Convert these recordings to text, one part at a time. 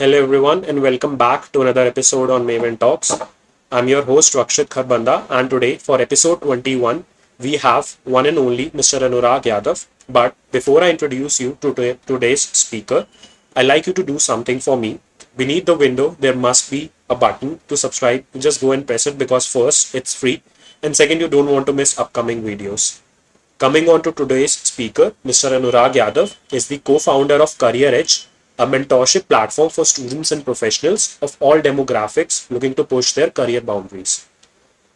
Hello everyone and welcome back to another episode on Maven Talks. I'm your host Rakshit Kharbanda and today for episode 21 we have one and only Mr. Anurag Yadav. But before I introduce you to today's speaker, I'd like you to do something for me. Beneath the window there must be a button to subscribe. Just go and press it because first it's free and second you don't want to miss upcoming videos. Coming on to today's speaker, Mr. Anurag Yadav is the co-founder of Career Edge, a mentorship platform for students and professionals of all demographics looking to push their career boundaries.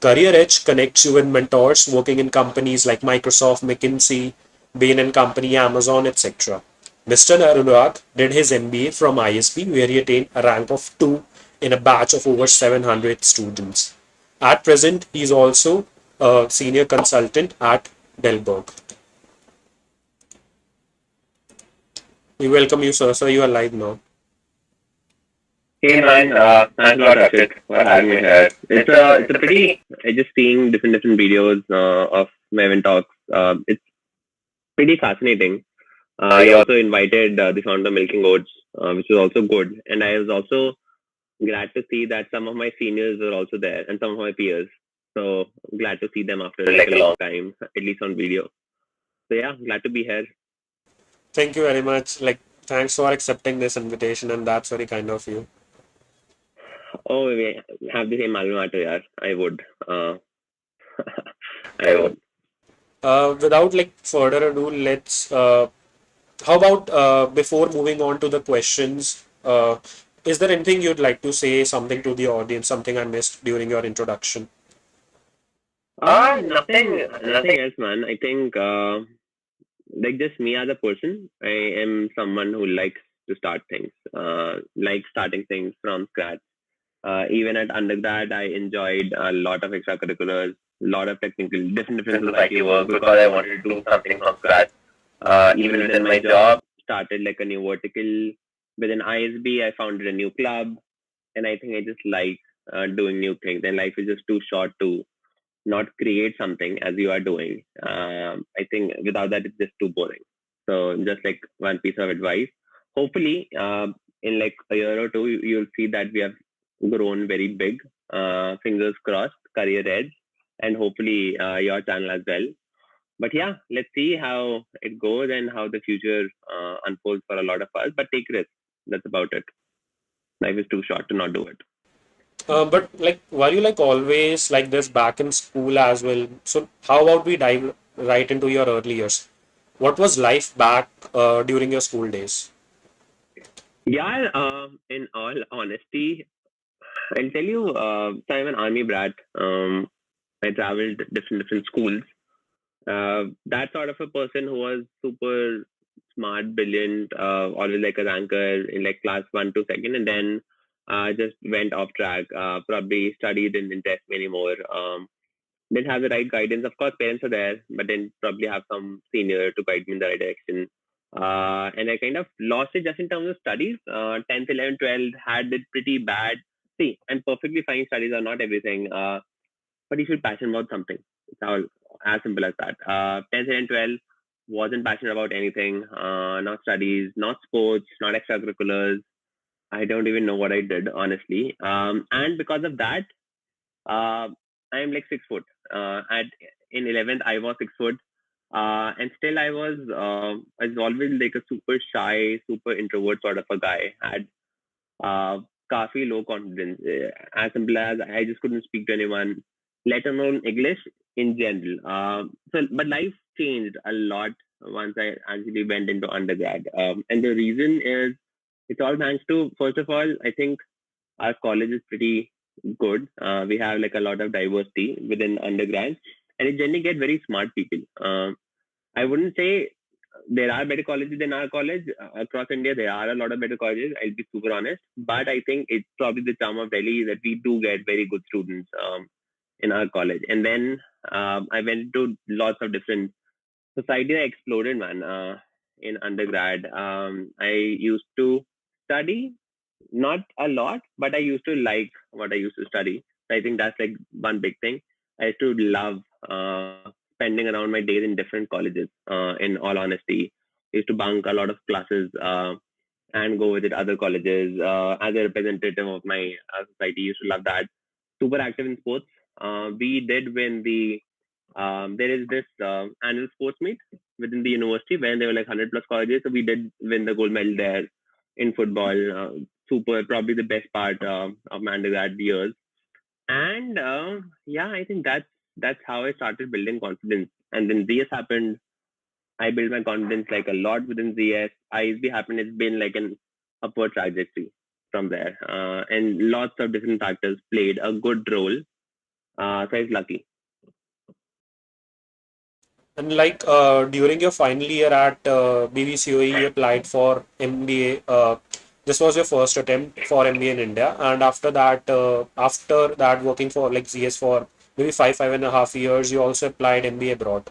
Career Edge connects you with mentors working in companies like Microsoft, McKinsey, Bain and Company, Amazon, etc. Mr. Anurag did his MBA from ISB where he attained a rank of 2 in a batch of over 700 students. At present, he is also a senior consultant at Dalberg. We welcome you, sir. Sir, you are live now. Hey man, thanks a lot, Rakshit, for having me here. It's a pretty just seeing different videos of Maven Talks. It's pretty fascinating. You also invited the founder Milking Oats, which was also good, and I was also glad to see that some of my seniors were also there and some of my peers. So glad to see them after like a long time, at least on video. So yeah, glad to be here. Thank you very much. Thanks for accepting this invitation, and that's very kind of you. Oh, we have the same alma mater, yeah. I would. I would. Without further ado, let's. How about before moving on to the questions? Is there anything you'd like to say, something to the audience, something I missed during your introduction? Nothing else, man. I think like just me as a person, I am someone who likes to start things, like starting things from scratch. Even at undergrad, I enjoyed a lot of extracurriculars, a lot of different society work because I wanted to do something from scratch. Even within my job, started like a new vertical. Within ISB, I founded a new club, and I think I just like doing new things. And life is just too short to not create something as you are doing. I think without that, it's just too boring. So just like one piece of advice. Hopefully, in like a year or two, you'll see that we have grown very big. Fingers crossed, career edge, and hopefully your channel as well. But yeah, let's see how it goes and how the future unfolds for a lot of us. But take risks. That's about it. Life is too short to not do it. But were you always like this back in school as well? So how about we dive right into your early years? What was life back during your school days? Yeah, in all honesty, I'll tell you, so I'm an army brat. I traveled different schools. That sort of a person who was super smart, brilliant, always like a ranker in like class one to second, and then just went off track. Probably studied didn't interest me anymore. Didn't have the right guidance. Of course, parents are there, but then probably have some senior to guide me in the right direction. And I kind of lost it just in terms of studies. 10th, 11th, 12th had it pretty bad. See, I'm perfectly fine. Studies are not everything, but you should be passionate about something. It's all as simple as that. 10th and 12th wasn't passionate about anything. Not studies, not sports, not extracurriculars. I don't even know what I did, honestly. And because of that, uh, I'm like 6 foot. At in 11th, I was 6 foot, and still I was always like a super shy, super introvert sort of a guy. Had काफी low confidence. As simple as I just couldn't speak to anyone, let alone English in general. But life changed a lot once I actually went into undergrad. And the reason is it's all thanks to, first of all, I think our college is pretty good. We have like a lot of diversity within undergrad, and it generally get very smart people. I wouldn't say there are better colleges than our college across India. There are a lot of better colleges. I'll be super honest, but I think it's probably the charm of Delhi that we do get very good students in our college. And then I went to lots of different society. I exploded, man. In undergrad, I used to study not a lot, but I used to like what I used to study. I think that's like one big thing. I used to love spending around my days in different colleges. In all honesty, I used to bunk a lot of classes. and go visit other colleges as a representative of my society. Used to love that. Super active in sports. We did win the there is this annual sports meet within the university where there were like 100 plus colleges. So we did win the gold medal there in football. Super, probably the best part of my undergrad years. And yeah, I think that's how I started building confidence. And then ZS happened. I built my confidence like a lot within ZS. ISB happened. It's been like an upward trajectory from there. And lots of different factors played a good role. So I was lucky. And like during your final year at BBCOE, you applied for MBA. This was your first attempt for MBA in India, and after that, working for like ZS for maybe 5.5 years, you also applied MBA abroad.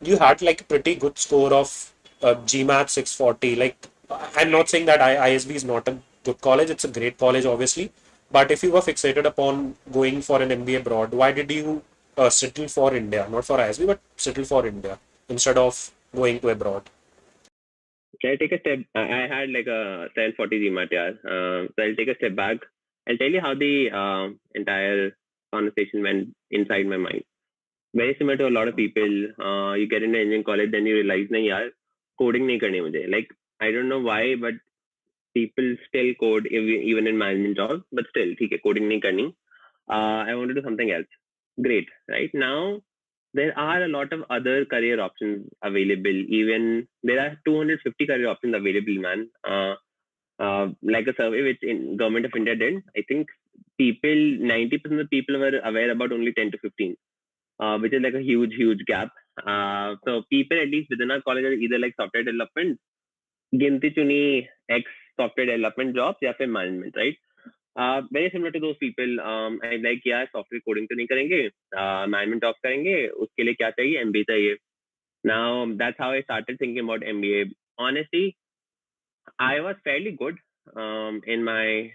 You had like a pretty good score of GMAT 640. Like, I'm not saying that ISB is not a good college; it's a great college, obviously. But if you were fixated upon going for an MBA abroad, why did you settle for India, not for ISB, but settle for India instead of going to abroad? Can I take a step? I had like a 740 GMAT, yeah. So I'll take a step back. I'll tell you how the entire conversation went inside my mind. Very similar to a lot of people. You get into engineering college, then you realize, nahi yaar, coding nahi karni mujhe. Like, I don't know why, but people still code even in management jobs, but still, theek hai, coding nahi karni. I want to do something else. Great, right? Now, there are a lot of other career options available. Even there are 250 career options available, man. Like a survey which in government of India did, I think 90% of the people were aware about only 10 to 15, which is like a huge gap. So people at least within our college are either like software development, गिनती चुनी X software development jobs या फिर management, right? Very similar to those people. I like यार software coding तो नहीं करेंगे, management jobs करेंगे, उसके लिए क्या चाहिए? MBA चाहिए. Now that's how I started thinking about MBA. Honestly, I was fairly good in my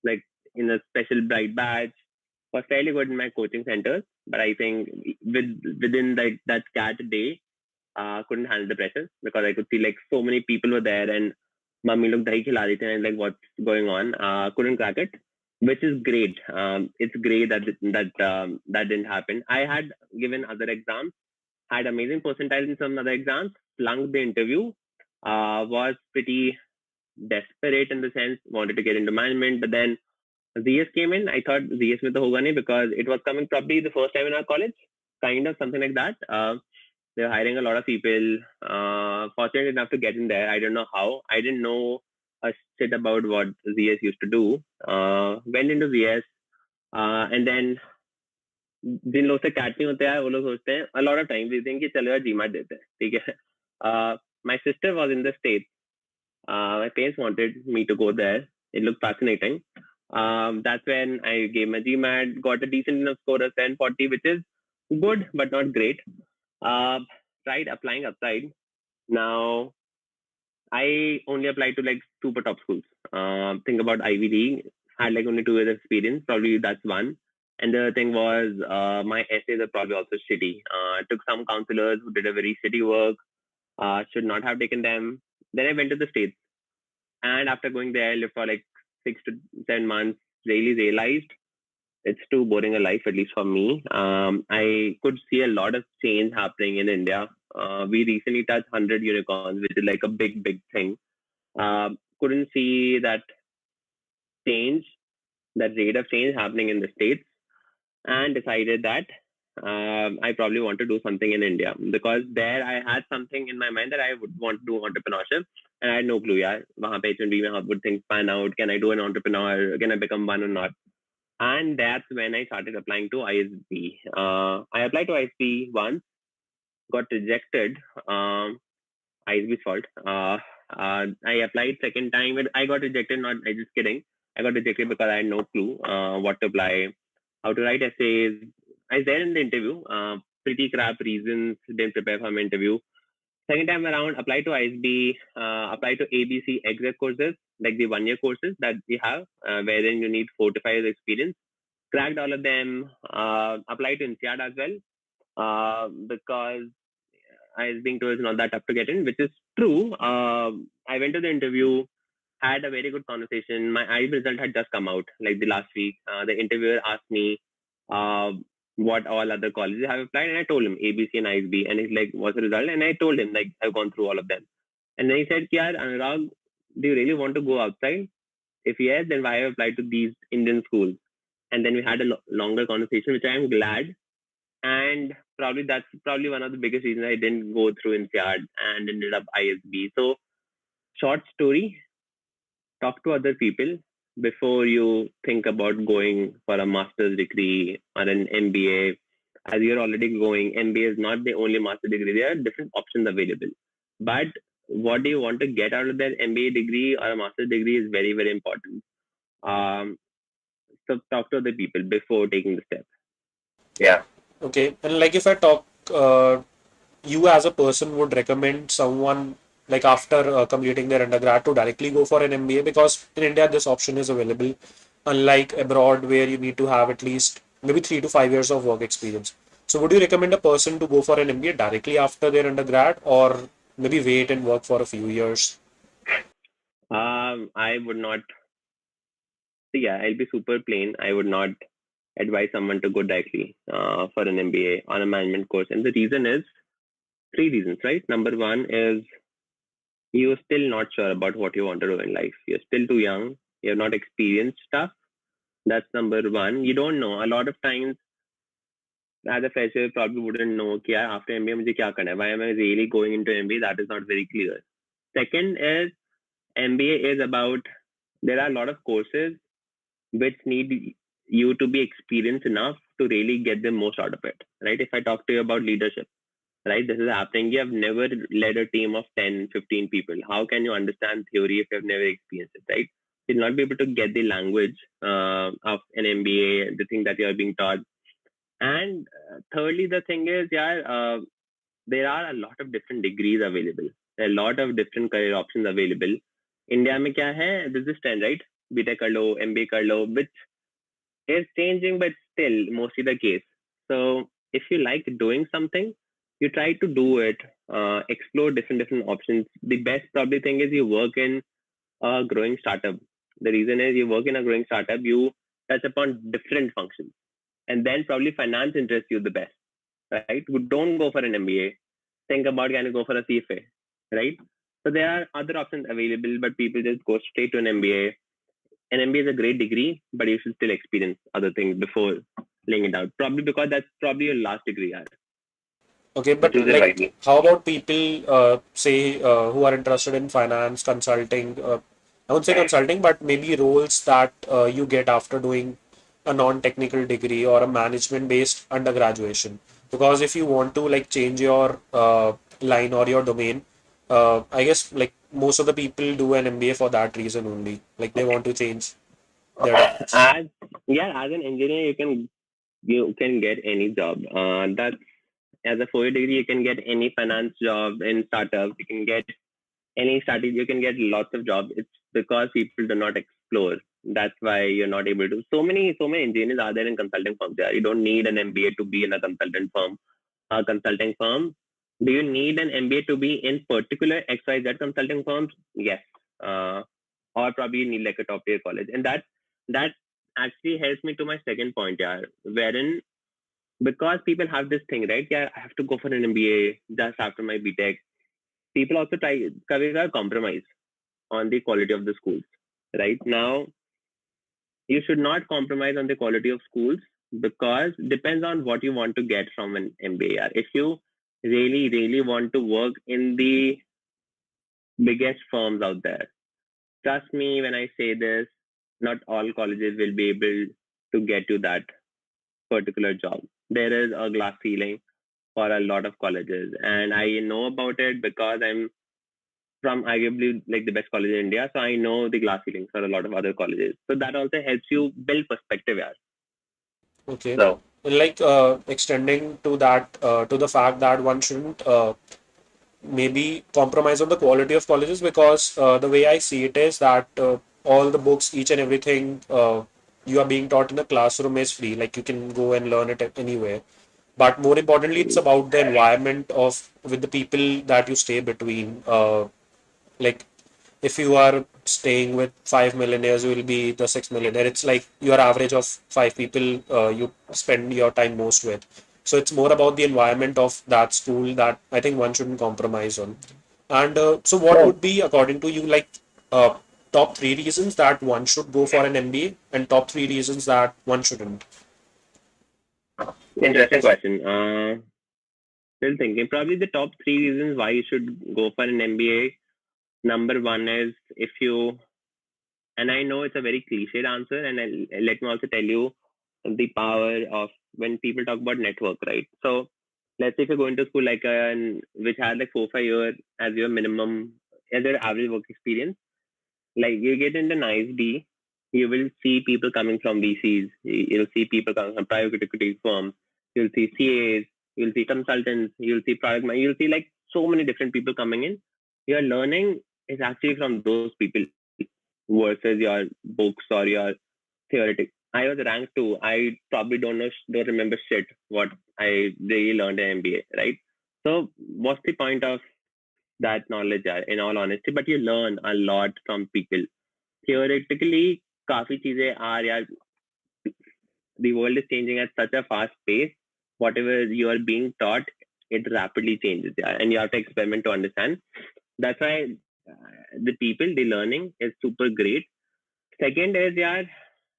like in a special bright batch. Was fairly good in my coaching centers, but I think within that cat day, couldn't handle the pressure because I could see like so many people were there and mummy look dahi khila rahi thi and like what's going on. Couldn't crack it, which is great. It's great that didn't happen. I had given other exams, had amazing percentiles in some other exams, flunked the interview, was pretty desperate in the sense wanted to get into management, but then ZS came in. I thought ZS में तो होगा नहीं because it was coming probably the first time in our college, kind of something like that. They're hiring a lot of people. Fortunate enough to get in there. I don't know how. I didn't know a shit about what ZS used to do. Went into ZS, and then जिन लोग से cat नहीं होते हैं वो लोग सोचते हैं a lot of times they think कि चलो यार GMAT देते हैं ठीक है. My sister was in the States. My parents wanted me to go there. It looked fascinating. That's when I gave my GMAT, got a decent enough score of 740, which is good but not great. Uh, Tried applying outside. Now I only applied to like super top schools. Think about Ivy League. Had like only 2 years of experience. Probably that's one. And the thing was, my essays are probably also shitty. Took some counselors who did a very shitty work. Should not have taken them. Then I went to the States. And after going there, I lived for like 6 to 7 months. Really realized it's too boring a life, at least for me. I could see a lot of change happening in India. We recently touched 100 unicorns, which is like a big thing. Couldn't see that change, that rate of change happening in the States, and decided that I probably want to do something in India because there I had something in my mind that I would want to do entrepreneurship, and I had no clue. Yeah, वहाँ पे H1B में how would things pan out? Can I do an entrepreneur? Can I become one or not? And that's when I started applying to ISB. I applied to ISB once, got rejected. ISB's fault. I applied second time, but I got rejected. Not, I just kidding. I got rejected because I had no clue what to apply, how to write essays. I was there in the interview. Pretty crap reasons, didn't prepare for my interview. Second time around, applied to ISB, applied to ABC exec courses, like the 1 year courses that we have, wherein you need 4 to 5 years experience. Cracked all of them. Applied to INSEAD as well, because I was being told it's not that tough to get in, which is true. I went to the interview. had a very good conversation. My IB result had just come out like the last week. The interviewer asked me uh, what all other colleges have applied, and I told him ABC and ISB, and he's like, "What's the result?" And I told him like I've gone through all of them, and then he said, "Yaar, Anurag, do you really want to go outside? If yes, then why have you applied to these Indian schools?" And then we had a longer conversation, which I am glad. And probably that's probably one of the biggest reasons I didn't go through INSEAD and ended up ISB. So, short story, talk to other people before you think about going for a master's degree or an MBA. As you're already going, MBA is not the only master degree. There are different options available. But what do you want to get out of that MBA degree or a master's degree is very, very important. Um, so talk to other people before taking the step. Yeah. Okay, and like if I talk, you as a person would recommend someone like after completing their undergrad to directly go for an MBA, because in India this option is available, unlike abroad where you need to have at least maybe 3 to 5 years of work experience. So would you recommend a person to go for an MBA directly after their undergrad, or maybe wait and work for a few years? I would not. Yeah, I'll be super plain. I would not advise someone to go directly for an MBA on a management course, and the reason is three reasons, right? Number one is you're still not sure about what you want to do in life. You're still too young. You're not experienced stuff. That's number one. You don't know. A lot of times, as a fresher, you probably wouldn't know कि यार after MBA मुझे क्या करना है. Why am I really going into MBA? That is not very clear. Second is MBA is about, there are a lot of courses which need you to be experienced enough to really get the most out of it, right? If I talk to you about leadership, right, this is happening. You have never led a team of 10, 15 people. How can you understand theory if you have never experienced it, right? You'll not be able to get the language of an MBA, the thing that you are being taught. And thirdly, the thing is, yeah, there are a lot of different degrees available. There are a lot of different career options available. India में क्या है? There's this trend, right? BTech कर लो, MBA कर लो, which is changing, but still mostly the case. So if you like doing something, you try to do it, explore different options. The best probably thing is you work in a growing startup. The reason is you work in a growing startup, you touch upon different functions, and then probably finance interests you the best, right? Don't go for an MBA. Think about can you go for a CFA, right? So there are other options available, but people just go straight to an MBA. An MBA is a great degree, but you should still experience other things before laying it out. Probably because that's probably your last degree, yeah. Okay, So but choose it like, wisely. how about people, say, who are interested in finance, consulting? I would say consulting, but maybe roles that you get after doing a non-technical degree or a management-based undergraduation. Because if you want to like change your line or your domain, I guess like most of the people do an MBA for that reason only. Like they want to change their domains. As yeah, as an engineer, you can get any job. That's as a 4-year degree, you can get any finance job in startups. You can get any startup. You can get lots of jobs. It's because people do not explore. That's why you're not able to. So many engineers are there in consulting firms. Yeah, you don't need an MBA to be in a consultant firm. A consulting firm. Do you need an MBA to be in particular XYZ consulting firms? Yes. Uh, or probably you need like a top tier college. And that actually helps me to my second point, yeah, wherein because people have this thing, right? Yeah, I have to go for an MBA just after my BTech. People also try compromise on the quality of the schools. Right now, you should not compromise on the quality of schools because depends on what you want to get from an MBA. If you really, really want to work in the biggest firms out there, trust me when I say this, not all colleges will be able to get you that particular job. There is a glass ceiling for a lot of colleges, and I know about it because I'm from arguably like the best college in India, so I know the glass ceilings for a lot of other colleges. So that also helps you build perspective, yeah. Okay. So Like extending to that, to the fact that one shouldn't maybe compromise on the quality of colleges, because the way I see it is that all the books, each and everything you are being taught in the classroom is free. Like you can go and learn it anywhere. But more importantly, it's about the environment of with the people that you stay between. Like if you are staying with 5 millionaires, you will be the 6 millionaire. It's like your average of 5 people you spend your time most with. So it's more about the environment of that school that I think one shouldn't compromise on. And so, what Right. would be, according to you, like uh, top three reasons that one should go for an MBA and top three reasons that one shouldn't? Interesting question. Still thinking. Probably the top three reasons why you should go for an MBA. Number one is if you, and I know it's a very cliched answer, and let me also tell you the power of when people talk about network, right? So let's say if you're going to school like which had like 4 5 years as your minimum, as your average work experience, like you get into nice D, you will see people coming from VCs, you'll see people coming from private equity firms, you'll see CAs, you'll see consultants, you'll see you'll see like so many different people coming in. Your learning is actually from those people versus your books or your theoretic. I was ranked two. I probably don't remember shit what I really learned in MBA, right? So what's the point of that knowledge, in all honesty? But you learn a lot from people. Theoretically, काफी चीजें are यार, the world is changing at such a fast pace. Whatever you are being taught, it rapidly changes, yeah, and you have to experiment to understand. That's why the people, the learning is super great. Second is, yeah,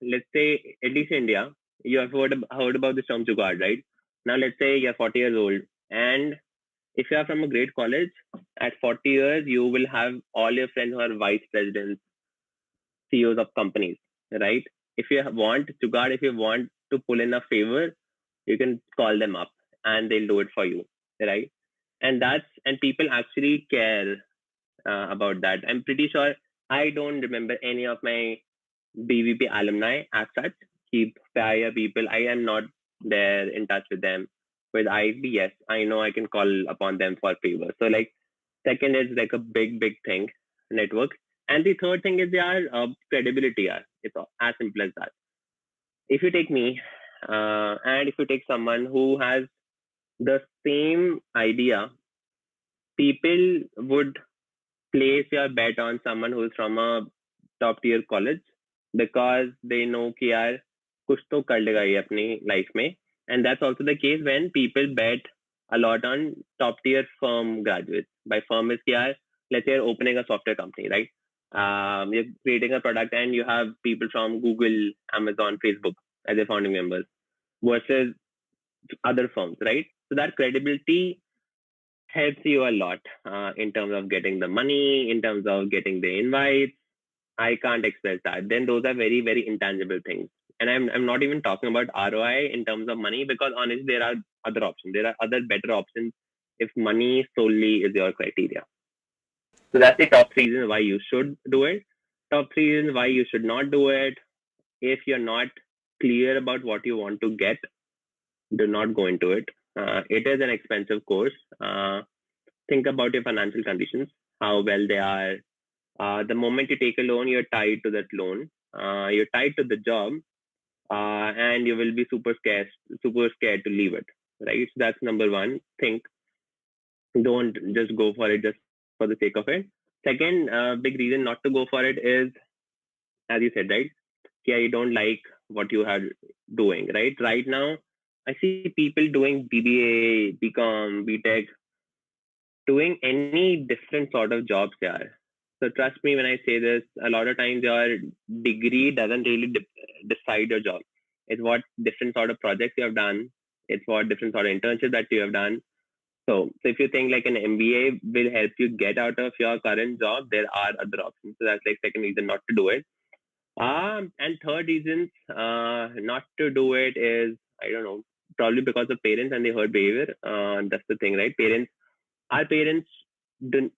let's say at least in India, you have heard about the term jugaad, right? Now let's say you're 40 years old, and if you are from a great college, at 40 years you will have all your friends who are vice presidents, CEOs of companies, right? If you want jugaad, if you want to pull in a favor, you can call them up and they'll do it for you, right? And people actually care about that. I'm pretty sure I don't remember any of my BVP alumni as such. Keep prior people, I am not there in touch with them. With IB, yes, I know I can call upon them for favor. So like second is like a big thing, network. And the third thing is their credibility. Yeah. It's as simple as that. If you take me, and if you take someone who has the same idea, people would place your bet on someone who's from a top tier college because they know कि यार कुछ तो कर लेगा ये अपनी life में. And that's also the case when people bet a lot on top tier firm graduates. By firm is कि यार, let's say you're opening a software company, right? You're creating a product and you have people from Google, Amazon, Facebook as their founding members versus other firms, right? So that credibility helps you a lot in terms of getting the money, in terms of getting the invites. I can't express that. Then those are very intangible things. And I'm not even talking about ROI in terms of money because honestly, there are other options. There are other better options if money solely is your criteria. So that's the top three reasons why you should do it. Top three reasons why you should not do it. If you're not clear about what you want to get, do not go into it. It is an expensive course. Think about your financial conditions, how well they are. The moment you take a loan, you're tied to that loan. You're tied to the job, and you will be super scared to leave it. Right. So that's number one. Think. Don't just go for it just for the sake of it. Second, big reason not to go for it is, as you said, right? Yeah, you don't like what you are doing. Right now, I see people doing BBA, BCom, BTech, doing any different sort of jobs here. So trust me when I say this, a lot of times your degree doesn't really decide your job. It's what different sort of projects you have done. It's what different sort of internship that you have done. So if you think like an MBA will help you get out of your current job, there are other options. So that's like second reason not to do it. And third reasons not to do it is, I don't know, probably because of parents and the hurt behavior. That's the thing, right? Our parents,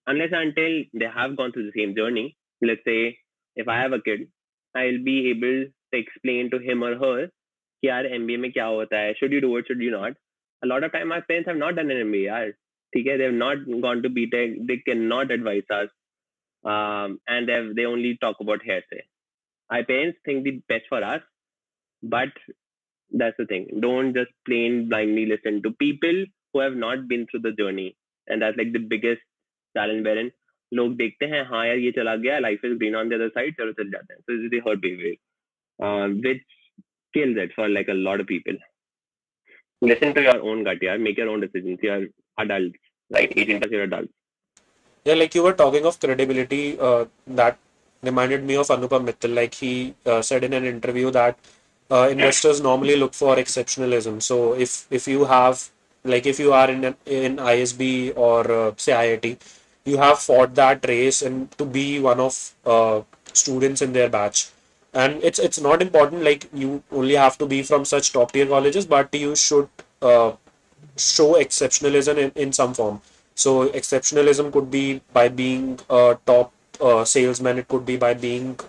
unless until they have gone through the same journey, let's say if I have a kid, I'll be able to explain to him or her कि यार MBA में क्या होता है, should you do it, should you not. A lot of time my parents have not done an MBA यार, ठीक है, they have not gone to BTech, they cannot advise us, and they only talk about hearsay. Our parents think the best for us, but that's the thing. Don't just plain blindly listen to people who have not been through the journey. And that's like the biggest challenge wherein लोग देखते हैं हाँ यार ये चला गया, life is green on the other side, चलो चल जाते हैं. So this is the hurt behavior, which kills it for like a lot of people. Listen to your own gut, yeah. Make your own decisions. You're adults, right? 18 plus, you're adults. Yeah, like you were talking of credibility, that reminded me of Anupam Mittal. Like he said in an interview that investors normally look for exceptionalism. So if you have, like if you are in ISB or say IIT, you have fought that race and to be one of students in their batch. And it's not important like you only have to be from such top tier colleges, but you should uh, show exceptionalism in some form. So exceptionalism could be by being a top salesman. It could be by being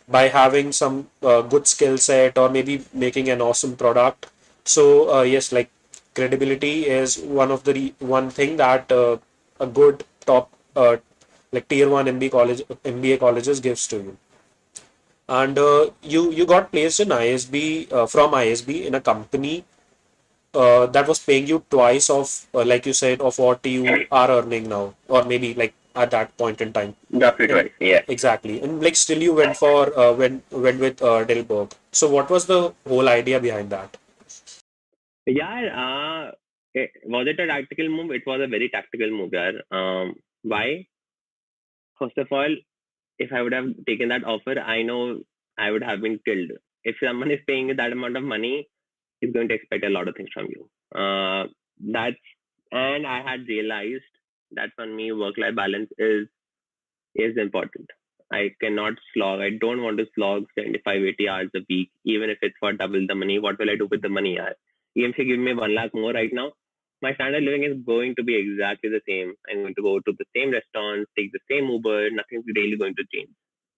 by having some good skill set or maybe making an awesome product. So yes, like credibility is one of the one thing that a good top like tier one MBA colleges gives to you. And you got placed in ISB from ISB in a company that was paying you twice of like you said of what you are earning now, or maybe like at that point in time. Roughly And twice, yeah. exactly, and like still you went for went with Dalberg. So what was the whole idea behind that? Yeah, was it a tactical move? It was a very tactical move, yeah. Why? First of all, if I would have taken that offer, I know I would have been killed. If someone is paying you that amount of money, he's going to expect a lot of things from you. That's and I had realized that for me, work-life balance is important. I cannot slog. I don't want to slog 75, 80 hours a week, even if it's for double the money. What will I do with the money? Yaar? Even if you give me 1 lakh more right now, my standard living is going to be exactly the same. I'm going to go to the same restaurants, take the same Uber. Nothing's really going to change,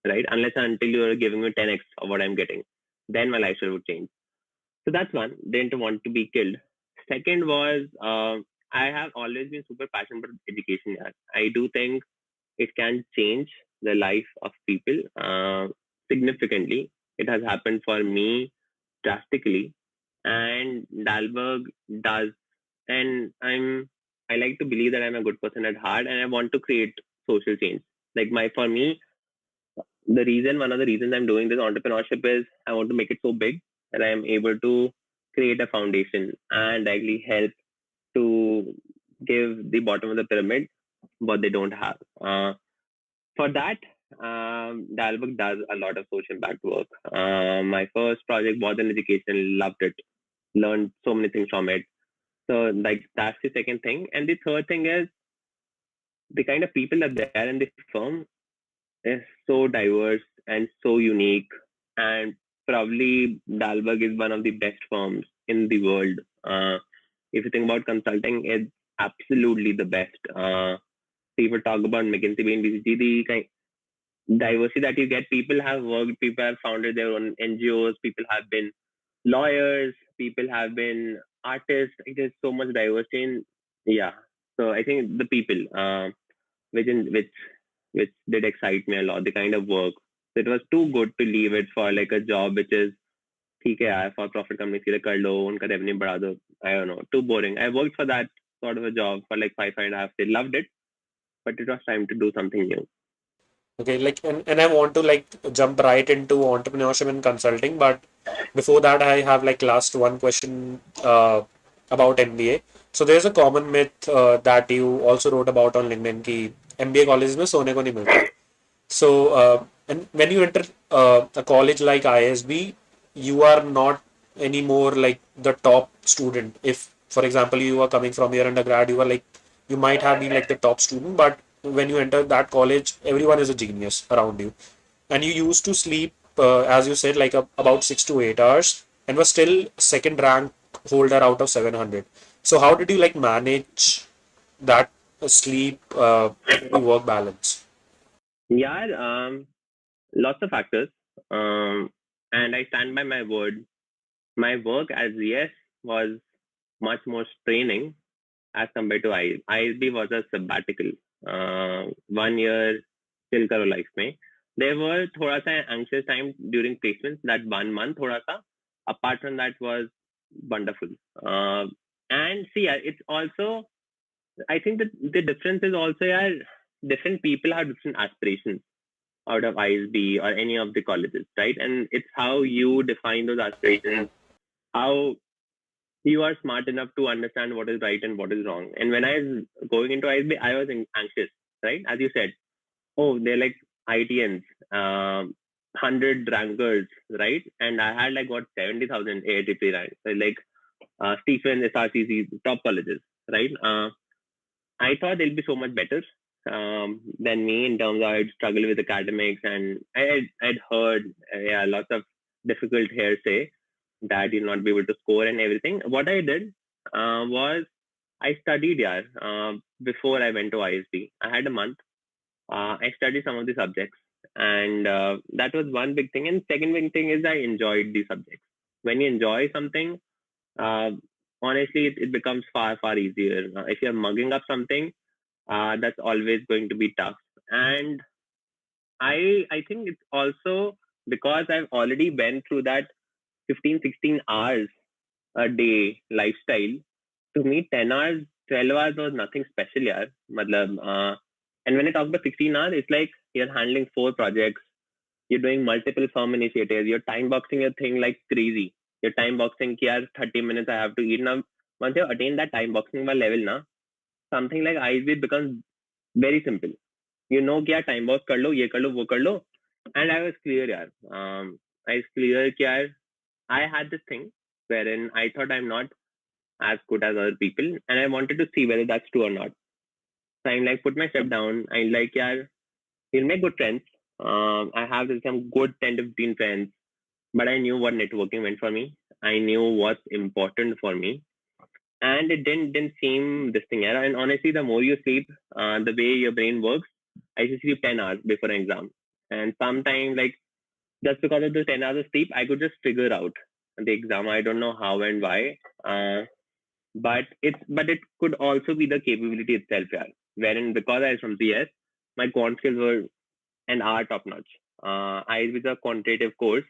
right? Unless until you're giving me 10x of what I'm getting, then my lifestyle would change. So that's one. Didn't want to be killed. Second was I have always been super passionate about education. Yaar. I do think it can change the life of people significantly. It has happened for me drastically, and Dalberg does. And I like to believe that I'm a good person at heart, and I want to create social change. Like for me, one of the reasons I'm doing this entrepreneurship is I want to make it so big that I am able to create a foundation and actually help to give the bottom of the pyramid what they don't have. For that, Dalberg does a lot of social impact work. My first project was in education, loved it, learned so many things from it. So, like, that's the second thing. And the third thing is the kind of people that they are in the firm is so diverse and so unique. And probably Dalberg is one of the best firms in the world. If you think about consulting, it's absolutely the best. People talk about McKinsey, Bain, BCG, the kind diversity that you get. People have worked, people have founded their own NGOs, people have been lawyers, people have been artists. It is so much diversity in, yeah. So I think the people, which in which did excite me a lot, the kind of work. So it was too good to leave it for like a job which is ठीक है यार for profit company सीधे कर लो उनका revenue बढ़ा दो. I don't know, too boring. I worked for that sort of a job for like five and a half days, loved it, but it was time to do something new. Okay, like and I want to like jump right into entrepreneurship and consulting, but before that I have like last one question about MBA. So there's a common myth that you also wrote about on LinkedIn कि MBA college में सोने को नहीं मिलता. So and when you enter a college like ISB, you are not anymore like the top student. If for example you are coming from your undergrad, you are like you might have been like the top student, but when you enter that college, everyone is a genius around you, and you used to sleep as you said like about 6 to 8 hours, and was still second rank holder out of 700. So how did you like manage that sleep work balance? Yeah, lots of factors. And I stand by my word. My work as yes was much more straining as compared to ISB was a sabbatical. 1 year chill करो life में. There were थोड़ा सा anxious time during placements. That 1 month थोड़ा सा. Apart from that was wonderful. And see, it's also I think that the difference is also yeah, different people have different aspirations out of ISB or any of the colleges, right? And it's how you define those aspirations, how you are smart enough to understand what is right and what is wrong. And when I was going into ISB, I was anxious, right? As you said, oh, they're like ITNs, 100 rankers, right? And I had like what 70,000 AATP rank, so like Stephen, SRCC, top colleges, right? I thought they'll be so much better than me in terms of I'd struggle with academics, and I'd heard yeah lots of difficult hearsay that you'll not be able to score and everything. What I did was I studied yeah before I went to ISB. I had a month. I studied some of the subjects, and that was one big thing. And second big thing is I enjoyed the subjects. When you enjoy something, uh, honestly, it becomes far easier. If you're mugging up something, that's always going to be tough. And I think it's also because I've already went through that 15, 16 hours a day lifestyle. To me, 10 hours, 12 hours was nothing special, yaar. Matlab, and when I talk about 16 hours, it's like you're handling 4 projects, you're doing multiple firm initiatives, you're time boxing your thing like crazy. You're time boxing, yaar, 30 minutes I have to eat. Now, once you attain that time boxing level, na, something like ISB becomes very simple. You know क्या time box कर लो, ये कर लो, वो कर लो. And I was clear यार. I was clear कि यार I had this thing wherein I thought I'm not as good as other people, and I wanted to see whether that's true or not. So I'm like put my step down. I like yeah, you'll make good friends. I have some good 10 to 15 friends, but I knew what networking meant for me. I knew what's important for me, and it didn't seem this thing. Yeah. And honestly, the more you sleep, the way your brain works, I used to sleep 10 hours before an exam, and sometimes like just because of the 10 hours of sleep, I could just figure out the exam. I don't know how and why. But it could also be the capability itself, yeah. Wherein because I was from CS, my quant skills were and are top notch. I with a quantitative course,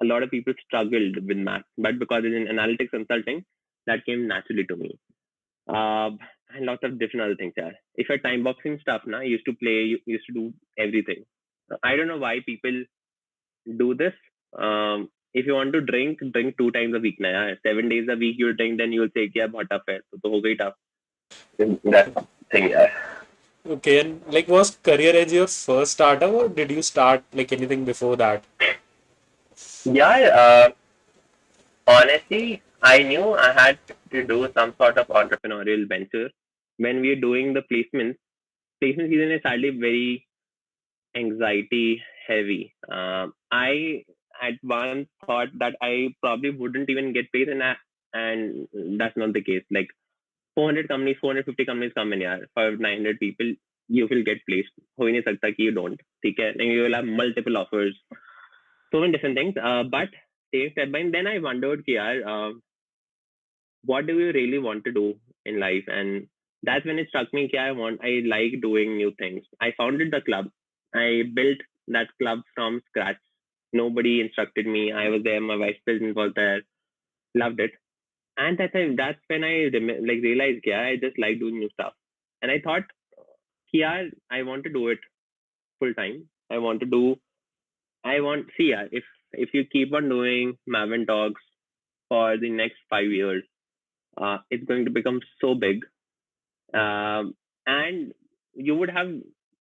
a lot of people struggled with math, but because it's in analytics consulting, that came naturally to me. Uh, and lots of different other things. Yeah. If you're time boxing stuff, now used to play, used to do everything. I don't know why people do this. If you want to drink, drink 2 times a week. Na, yeah. 7 days a week you drink, then you'll say, "Yeah, बहुत tough है." तो हो गई tough. That thing, yeah. Okay, and like was Career Edge your first startup or did you start like anything before that? Yeah, honestly, I knew I had to do some sort of entrepreneurial venture. When we are doing the placements, placement season is sadly very anxiety heavy. I at once thought that I probably wouldn't even get placed, and that's not the case. Like 400 companies, 450 companies come in, yeah, for 900 people, you will get placed. हो ही नहीं सकता कि you don't. ठीक है? And you will have multiple offers, so many different things. But take step by, then I wondered, कि यार, what do you really want to do in life? And that's when it struck me, कि I like doing new things. I founded the club. I built that club from scratch. Nobody instructed me. I was there. My vice president was there. Loved it. And that's when I like realized, yeah, I just like doing new stuff. And I thought, yeah, I want to do it full time. I want, see, yeah, if you keep on doing Maven Talks for the next 5 years, it's going to become so big. And you would have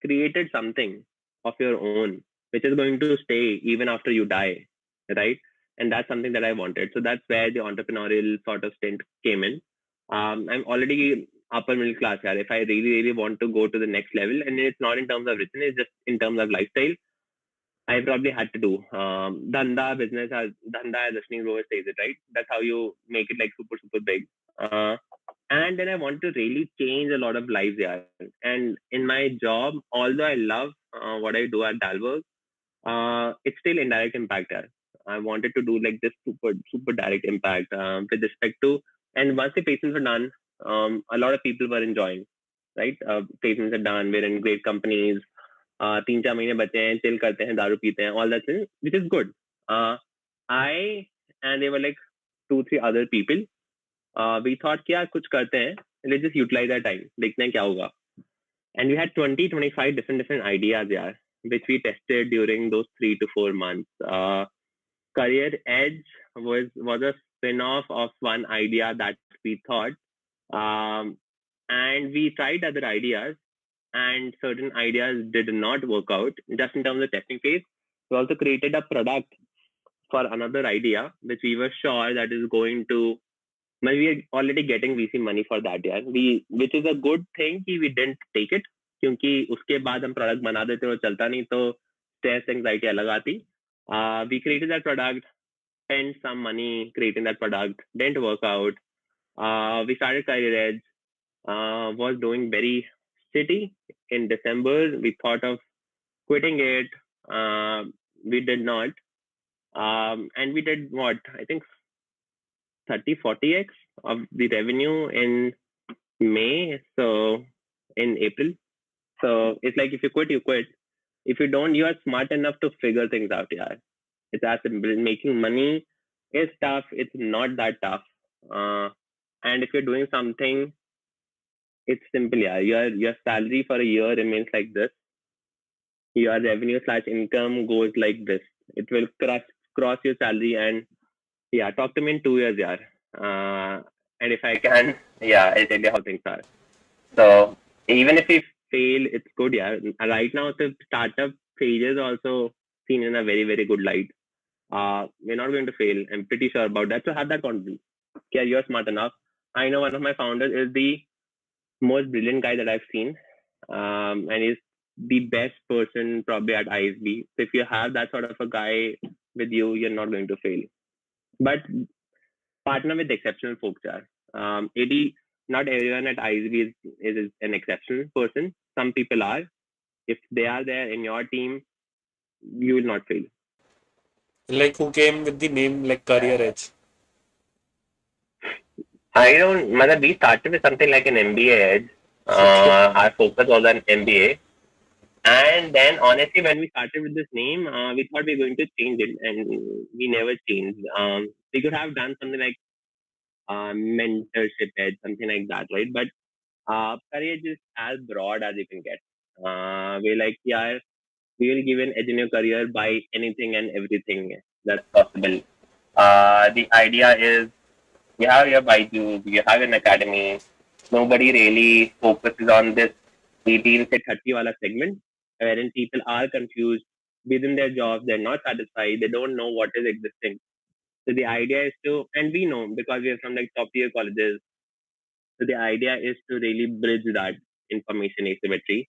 created something of your own, which is going to stay even after you die, right? And that's something that I wanted. So that's where the entrepreneurial sort of stint came in. I'm already upper middle class here. If I really want to go to the next level, and it's not in terms of richness, it's just in terms of lifestyle, I probably had to do dhanda business as dhanda as Ashwini Grover says it, right? That's how you make it like super big. And then I want to really change a lot of lives there. And in my job, although I love what I do at Dalberg, it's still indirect impact there. I wanted to do like this super direct impact with respect to, and once the patients were done, a lot of people were enjoying, right? Patients are done, we're in great companies, 3-4 महीने बचे हैं, chill करते हैं, दारू पीते हैं, all that thing, which is good. I and they were like 2-3 other people. We thought कि यार कुछ करते हैं, let's just utilize our time, देखते हैं क्या होगा. And we had 20, 25 different ideas, yeah, which we tested during those 3 to 4 months. Career Edge was a spin-off of one idea that we thought, um, and we tried other ideas, and certain ideas did not work out just in terms of testing phase. We also created a product for another idea, which we were sure that is going to. Well, we are already getting VC money for that, यार. Which is a good thing कि we didn't take it, क्योंकि उसके बाद हम product बना देते और चलता नहीं तो stress anxiety अलग आती. We created that product, spent some money creating that product, didn't work out. We started Career Edge, was doing very shitty. In December, we thought of quitting it. We did not. And we did what? I think 30, 40x of the revenue in May. So in April. So it's like if you quit, you quit. If you don't, you are smart enough to figure things out. Yeah. It's as simple. Making money is tough. It's not that tough. And if you're doing something, it's simple. Yeah. Your salary for a year remains like this. Your revenue/income goes like this. It will cross your salary, and yeah, talk to me in 2 years, yeah. And if I can, yeah, I'll tell you how things are. So even if we fail, it's good, yeah. Right now, the startup phase is also seen in a very, very good light. We're not going to fail. I'm pretty sure about that. So have that confidence. Yeah, you're smart enough. I know one of my founders is the most brilliant guy that I've seen, and he's the best person probably at ISB. So if you have that sort of a guy with you, you're not going to fail. But partner with exceptional folks, yeah. 80, not everyone at ISB is an exceptional person. Some people are. If they are there in your team, you will not fail. Like who came with the name like Career Edge? I don't, Mother, we started with something like an MBA edge. Okay. Our focus was on MBA. And then, honestly, when we started with this name, we thought we were going to change it, and we never changed. We could have done something like mentorship edge, something like that, right? But career is as broad as you can get. We're like, yeah, we will give an edge in your career by anything and everything that's possible. The idea is you have your Baidu, you have an academy. Nobody really focuses on this 18 to 30 wala segment, wherein people are confused within their jobs, they're not satisfied, they don't know what is existing. So the idea is to, and we know because we are from like top tier colleges. So the idea is to really bridge that information asymmetry.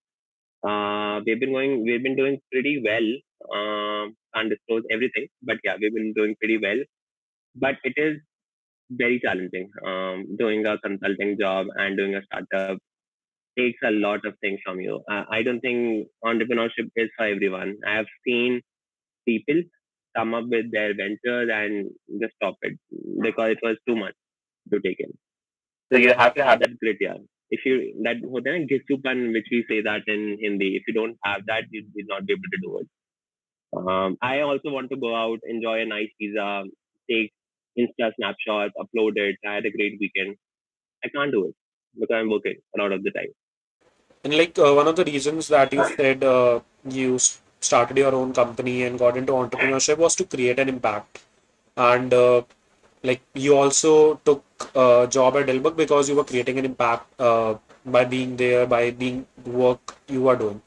We've been doing pretty well. Can't disclose everything, but yeah, we've been doing pretty well. But it is very challenging. Doing a consulting job and doing a startup takes a lot of things from you. I don't think entrepreneurship is for everyone. I have seen people come up with their ventures and just stop it because it was too much to take in. So you have to have that grit, yeah. If you that होता है ना घिसुपन, which we say that in Hindi, if you don't have that, you will not be able to do it. I also want to go out, enjoy a nice pizza, take Insta snapshots, upload it. I had a great weekend. I can't do it because I'm working a lot of the time. And like one of the reasons that you said you started your own company and got into entrepreneurship was to create an impact. And like you also took a job at Dalberg because you were creating an impact by being there, by being work you are doing.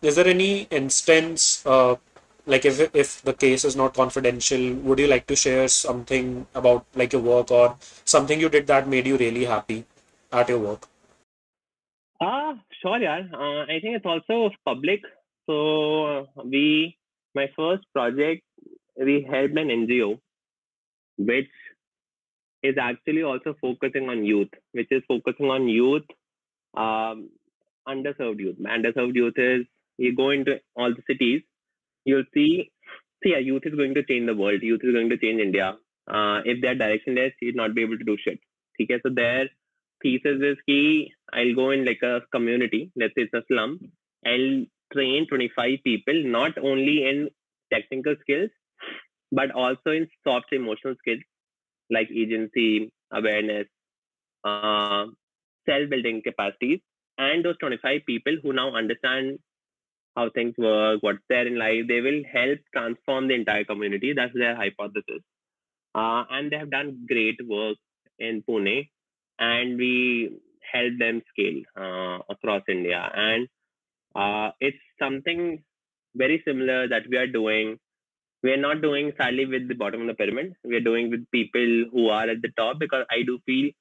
Is there any instance, like if the case is not confidential, would you like to share something about like your work or something you did that made you really happy at your work? Sure, yeah. I think it's also public. So my first project, we helped an NGO, which is actually also focusing on youth, which is focusing on youth, um, underserved youth. Underserved youth is, you go into all the cities, you'll see, yeah, youth is going to change the world. Youth is going to change India. If they're directionless, you'll not be able to do shit. Okay, so their thesis is key. I'll go in like a community, let's say it's a slum. I'll train 25 people, not only in technical skills, but also in soft emotional skills like agency, awareness, uh, self-building capacities. And those 25 people who now understand how things work, what's there in life, they will help transform the entire community. That's their hypothesis. And they have done great work in Pune, and we help them scale across India. And it's something very similar that we are doing. We are not doing sadly with the bottom of the pyramid. We are doing with people who are at the top, because I do feel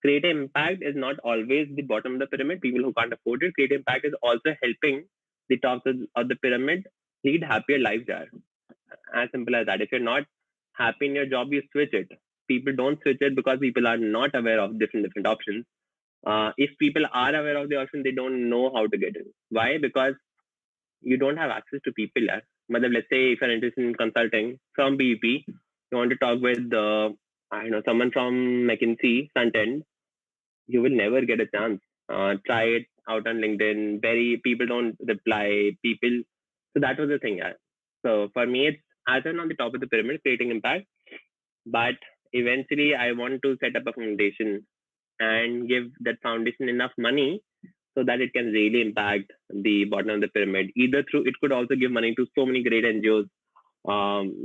creative impact is not always the bottom of the pyramid, people who can't afford it. Creative impact is also helping the top of the pyramid lead happier lives there. As simple as that. If you're not happy in your job, you switch it. People don't switch it because people are not aware of different options. If people are aware of the option, they don't know how to get in. Why? Because you don't have access to people. Let's say if you're interested in consulting from BEP, you want to talk with I don't know, someone from McKinsey front end, you will never get a chance. Try it out on LinkedIn. Very people don't reply. People. So that was the thing. Yeah. So for me, it's as I'm on the top of the pyramid, creating impact. But eventually, I want to set up a foundation and give that foundation enough money so that it can really impact the bottom of the pyramid. Either through it could also give money to so many great NGOs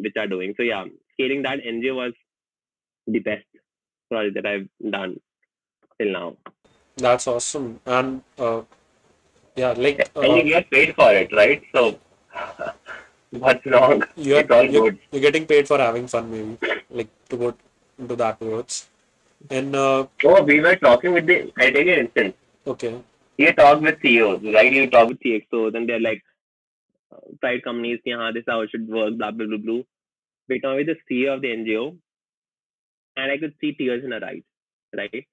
which are doing. So yeah, scaling that NGO was the best project that I've done till now. That's awesome. And yeah, like And you get paid for it, right? So what's wrong? you're It's all you're good. you're getting paid for having fun, maybe, like to go into that words. And Oh, we were talking with the. I take an instance. okay, You talk with CEOs, right? You talk with CXOs, and they're like private companies. Yeah, this is how it should work. Blah blah blah blah. We talk with the CEO of the NGO, and I could see tears in her eyes, right?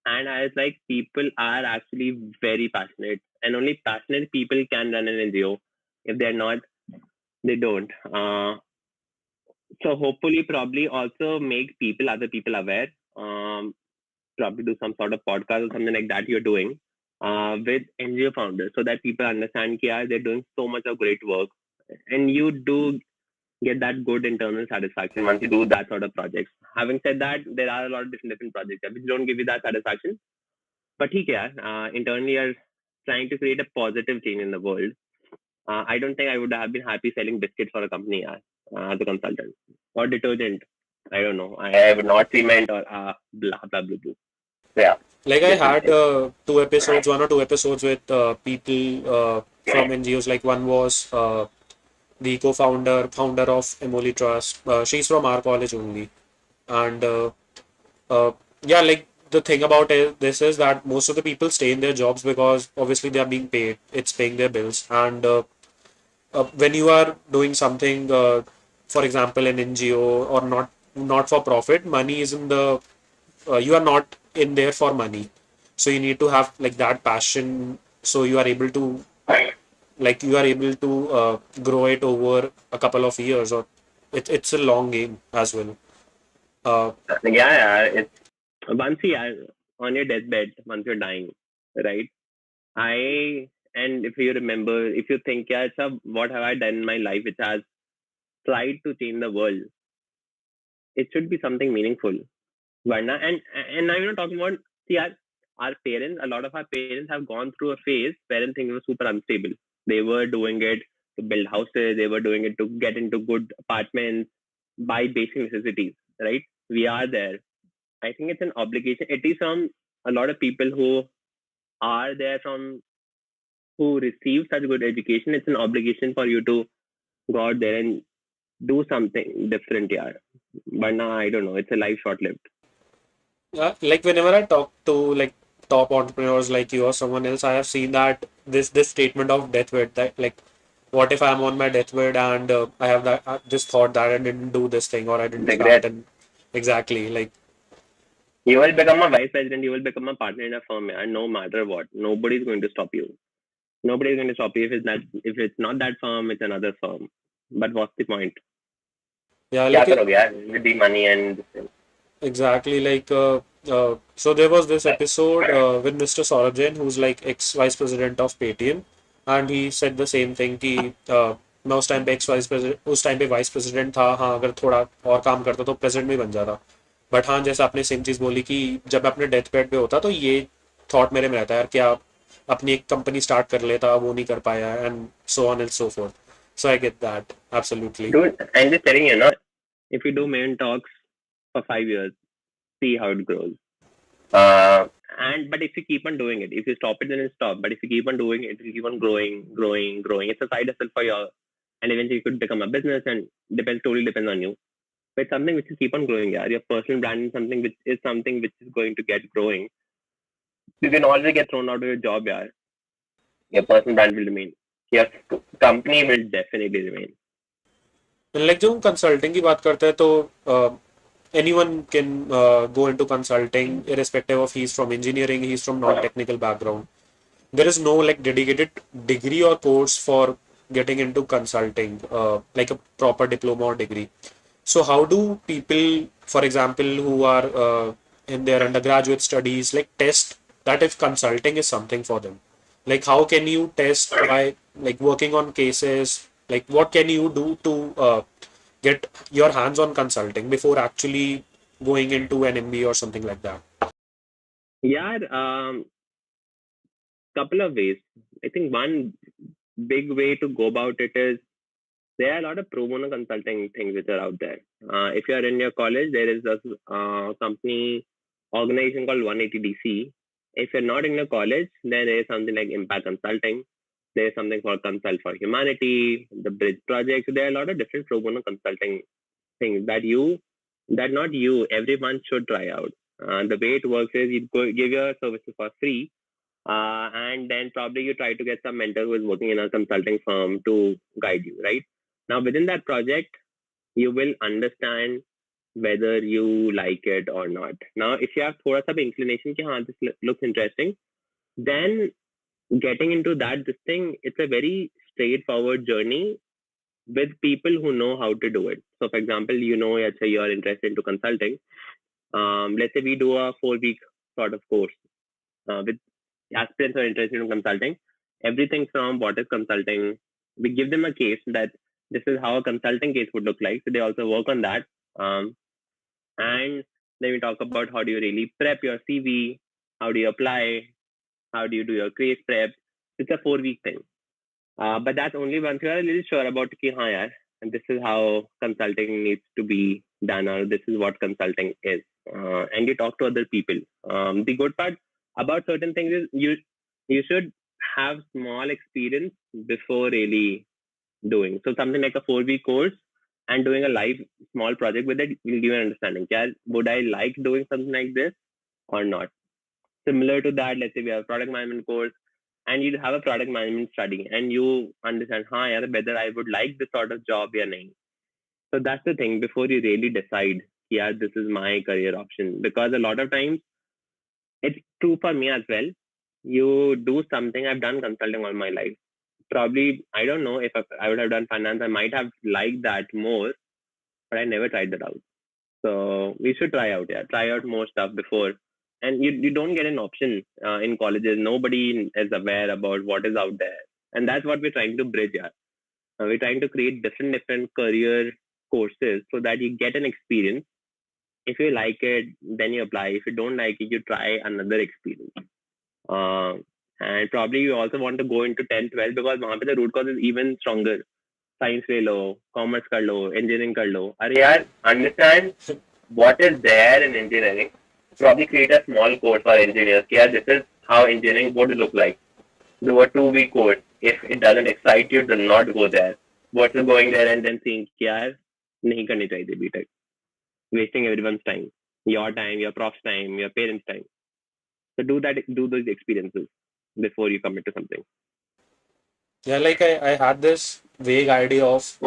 And I was like, people are actually very passionate, and only passionate people can run an NGO. If they're not, they don't. So hopefully, probably also make people, other people aware. Probably do some sort of podcast or something like that you're doing with NGO founders, so that people understand that they're doing so much of great work, and you do get that good internal satisfaction once you do that sort of projects. Having said that, there are a lot of different projects which don't give you that satisfaction. But internally, you're trying to create a positive change in the world. I don't think I would have been happy selling biscuits for a company as a consultant, or detergent. I don't know. I have not cement or blah blah blah blah. So, yeah, like I different had things. one or two episodes with people from NGOs. Like one was the founder of Emoli Trust. She's from our college only, and uh, yeah, like the thing about this is that most of the people stay in their jobs because obviously they are being paid. It's paying their bills, and when you are doing something, for example, an NGO or not for profit, money is in the you are not in there for money, so you need to have like that passion, so you are able to grow it over a couple of years, or it's a long game as well. Uh, Yeah, it's once you are on your deathbed, once you're dying, right? And if you remember, if you think, yeah, what have I done in my life which has tried to change the world? It should be something meaningful. Varna, and I'm not talking about, see, our parents, a lot of our parents have gone through a phase wherein things were super unstable. They were doing it to build houses, they were doing it to get into good apartments, buy basic necessities, right? We are there. I think it's an obligation, at least from a lot of people who are there from who receive such good education. It's an obligation for you to go out there and do something different, yeah. But now I don't know. It's a life short lived. like whenever I talk to like top entrepreneurs like you or someone else, I have seen that this statement of deathbed, that like, what if I'm on my deathbed and I have that this thought that I didn't do this thing or I didn't do that, Regret. and exactly like You will become a vice president. You will become a partner in a firm, and no matter what, nobody's going to stop you. Nobody's going to stop you if it's not that firm, it's another firm. But what's the point? yeah, क्या like करोगे यार with the money and this thing? exactly like so there was this episode with Mr. Saurabh Jain, who's like ex vice president of Paytm, and he said the same thing कि मैं उस time पे x vice president उस time पे vice president था, हाँ अगर थोड़ा और काम करता तो प्रेसिडेंट में बन जाता। बट हाँ, जैसे आपने सेम चीज़ बोली कि जब मैं अपने डेथ बेड पे होता तो ये थॉट मेरे में रहता है यार, क्या अपनी एक कंपनी स्टार्ट कर लेता, वो नहीं कर पाया, and so on and so fourth. So I get that absolutely. Dude, I'm just telling you, no, if you do Maven Talks for 5 years, see how it grows. But if you keep on doing it, if you stop it, then it stop. But if you keep on doing it, it will keep on growing. It's a side hustle for you, and eventually it could become a business. And totally depends on you. But it's something which will keep on growing. Yeah, your personal brand is something which is going to get growing. You can always get thrown out of your job. Yeah, your personal brand will remain. Your company will definitely remain. Like जब हम consulting की बात करते हैं तो anyone can go into consulting irrespective of he's from engineering, he's from non-technical background. There is no like dedicated degree or course for getting into consulting, like a proper diploma or degree. So how do people, for example, who are in their undergraduate studies, like test that if consulting is something for them? Like how can you test by like working on cases? Like what can you do to get your hands on consulting before actually going into an MBA or something like that? Yeah, couple of ways. I think one big way to go about it is there are a lot of pro bono consulting things which are out there. If you are in your college, there is a company organization called 180DC. If you're not in your college, then there is something like Impact Consulting. There is something called Consult for Humanity, the Bridge Project. So there are a lot of different pro bono consulting things that not you, everyone should try out. The way it works is you give your services for free, and then probably you try to get some mentor who is working in a consulting firm to guide you, right? Now, within that project, you will understand whether you like it or not. Now, if you have thoda sa inclination ki haan, this looks interesting, then getting into this thing, it's a very straightforward journey with people who know how to do it. So, for example, let's say you're interested into consulting. Let's say we do a 4-week sort of course with aspirants who are interested in consulting. Everything from what is consulting, we give them a case that this is how a consulting case would look like. So they also work on that. And then we talk about how do you really prep your CV, how do you apply, how do you do your case prep. It's a 4-week thing. But that's only once you are a little sure about ki, haan, yaar, and this is how consulting needs to be done, or this is what consulting is. And you talk to other people. The good part about certain things is you should have small experience before really doing. So something like a 4-week course and doing a live small project with it will give you an understanding. Would I like doing something like this or not? Similar to that, let's say we have a product management course and you have a product management study and you understand, whether I would like this sort of job or not. So that's the thing before you really decide, this is my career option. Because a lot of times, it's true for me as well. You do something, I've done consulting all my life. Probably, I don't know if I would have done finance, I might have liked that more, but I never tried that out. So we should try out more stuff before. And you don't get an option in colleges. Nobody is aware about what is out there. And that's what we're trying to bridge. We're trying to create different career courses so that you get an experience. If you like it, then you apply. If you don't like it, you try another experience. And probably you also want to go into 10, 12 because the root cause is even stronger. Science ले लो, commerce कर लो, engineering कर लो. अरे यार, understand what is there in engineering. Probably create a small course for engineers. This is how engineering would look like. Do a 2-week course. If it doesn't excite you, do not go there. Versus going there and then saying, नहीं करनी चाहिए BTech. Wasting everyone's time. Your time, your prof's time, your parents' time. So do those experiences before you commit to something. Yeah, like I had this vague idea of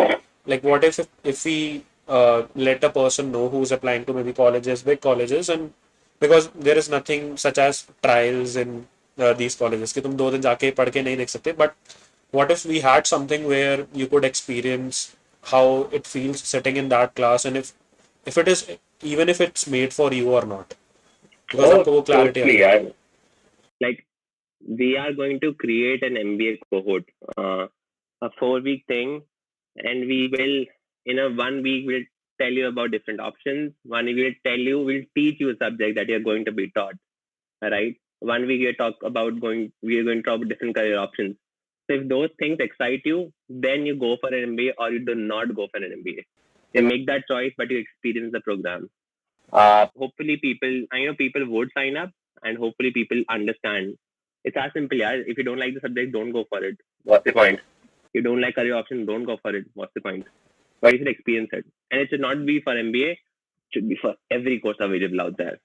like what if we let a person know who's applying to maybe colleges, big colleges, and because there is nothing such as trials in these colleges कि तुम 2 दिन जाके पढ़ के नहीं देख सकते, but what if we had something where you could experience how it feels sitting in that class, and if it is, even if it's made for you or not, because आपको वो clarity totally, आएगी. Like we are going to create an MBA cohort, a 4-week thing, and we will in a 1 week we'll tell you about different options. We'll teach you a subject that you're going to be taught, right? 1 week we are going to talk about different career options. So if those things excite you, then you go for an MBA or you do not go for an MBA. You make that choice, but you experience the program. Hopefully I know people would sign up, and hopefully people understand. It's as simple, yeah. If you don't like the subject, don't go for it. What's the point? You don't like career option, don't go for it. What's the point? But you should experience it. And it should not be for MBA, it should be for every course available out there.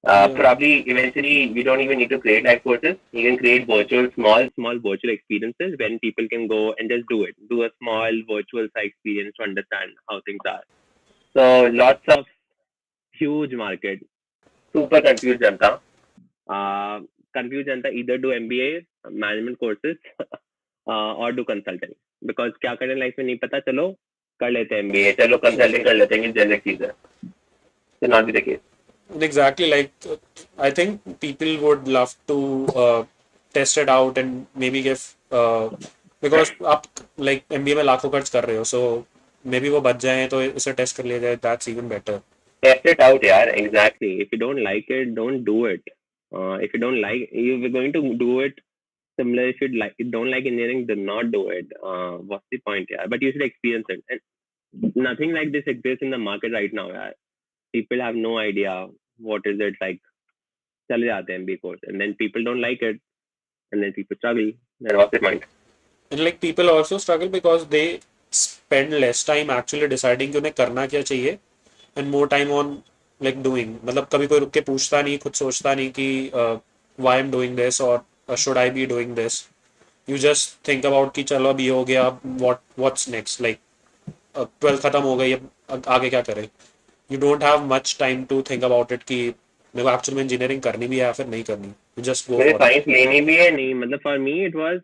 Probably eventually we don't even need to create live courses. You can create small virtual experiences when people can go and just do it. Do a small virtual experience to understand how things are. So lots of huge market. Super confused Janta. Confused Janta either do MBA, management courses, or do consulting. Because क्या करें life में नहीं पता, चलो कर लेते हैं MBA, चलो consulting कर लेते हैं, जनरल चीज है. Should not be the case. Exactly, like I think people would love to test it out and maybe give because आप like MBA में लाखों खर्च कर रहे हो, so maybe वो बच जाए तो इसे टेस्ट कर लिया जाए, that's even better. Test it out, yeah. Exactly. If you don't like it, don't do it. If you don't like, if you're going to do it, similar. If you don't like engineering, do not do it. What's the point, yeah? But you should experience it. And nothing like this exists in the market right now, yeah. People have no idea what is it like. चले जाते हैं MBA course, and then people don't like it, and then people struggle. Then what's the point? And like people also struggle because they spend less time actually deciding कि उन्हें करना क्या चाहिए and more time on like doing. मतलब कभी कोई रुक के पूछता नहीं, खुद सोचता नहीं कि why I'm doing this or should I be doing this. You just think about कि चलो अभी हो गया, what's next, like 12th खत्म हो गई, अब आगे क्या करें. You don't have much time to think about it कि मेरे को एक्चुअल में इंजीनियरिंग करनी भी है या फिर नहीं करनी. You just go for it. Science लेनी भी है नहीं, मतलब for me it was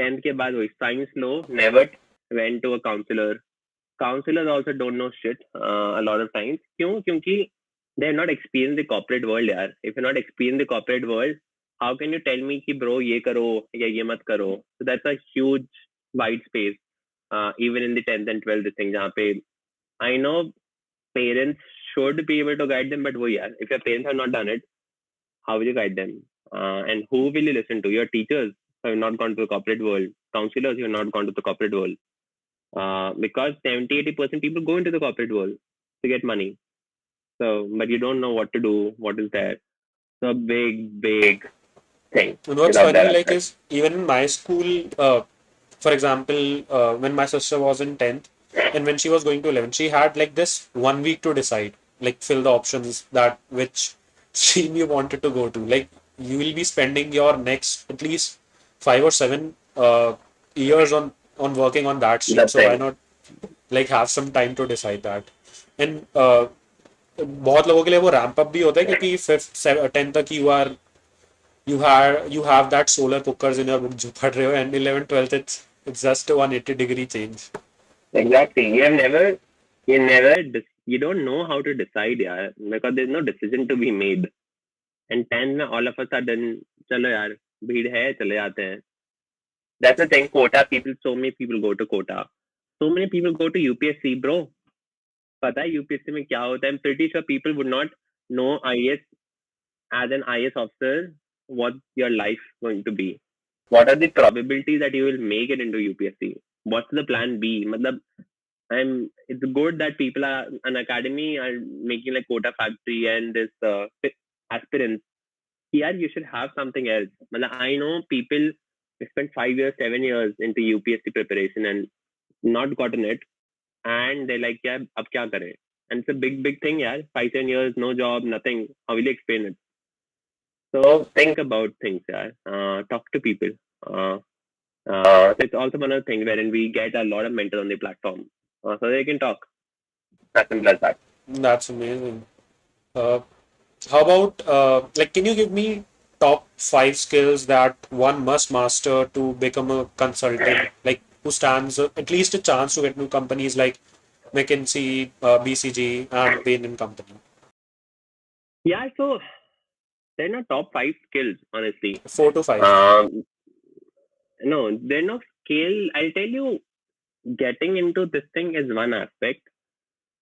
10th के बाद वही science low, never went to a counselor. Counselors also don't know shit a lot of times. क्यों? क्योंकि they have not experienced the corporate world, यार. If you're not experienced the corporate world, how can you tell me कि bro ये करो या ये मत करो? So that's a huge wide space, even in the 10th and 12th thing जहाँ पे I know parents should be able to guide them, but वो यार, if your parents have not done it, how will you guide them? And who will you listen to? Your teachers who have not gone to the corporate world, counselors who have not gone to the corporate world. Because 70-80% people go into the corporate world to get money. So, but you don't know what to do, what is there. So, a big thing. And what's funny, like, is even in my school, for example, when my sister was in 10th and when she was going to 11th, she had like this 1 week to decide, like, fill the options that which stream you wanted to go to. Like, you will be spending your next at least 5 or 7 years on working on that stream. So why not like have some time to decide that? And बहुत लोगों के लिए वो ramp up भी होता है क्योंकि 5th 10th तक you have that solar cookers in your book जो पढ़ रहे हो, and 11th 12th it's just a 180-degree change. Exactly. You don't know how to decide, yeah, because there's no decision to be made. And 10 में all of a sudden चलो यार भीड़ है चले जाते हैं. That's the thing. Quota people, so many people go to quota. So many people go to UPSC, bro. पता है UPSC में क्या होता है? I'm pretty sure people would not know IAS as an IAS officer what your life going to be. What are the probabilities that you will make it into UPSC? What's the plan B? मतलब it's good that people are an academy are making like quota factory and this aspirants. Here you should have something else. I know people spent 5 years, 7 years into UPSC preparation and not gotten it, and they're like, yeah, ab kya kare? And it's a big thing, yeah. 5-10 years, no job, nothing. How will you explain it? So think about things, yeah. Talk to people. So it's also one of the things wherein we get a lot of mentors on the platform, so they can talk. As simple as that. That's amazing. How about like, can you give me top 5 skills that one must master to become a consultant, like who stands at least a chance to get into companies like McKinsey, BCG, and Bain and Company? Yeah, so they're not top 5 skills, honestly. 4 to 5. No, they're not skill. I'll tell you, getting into this thing is one aspect.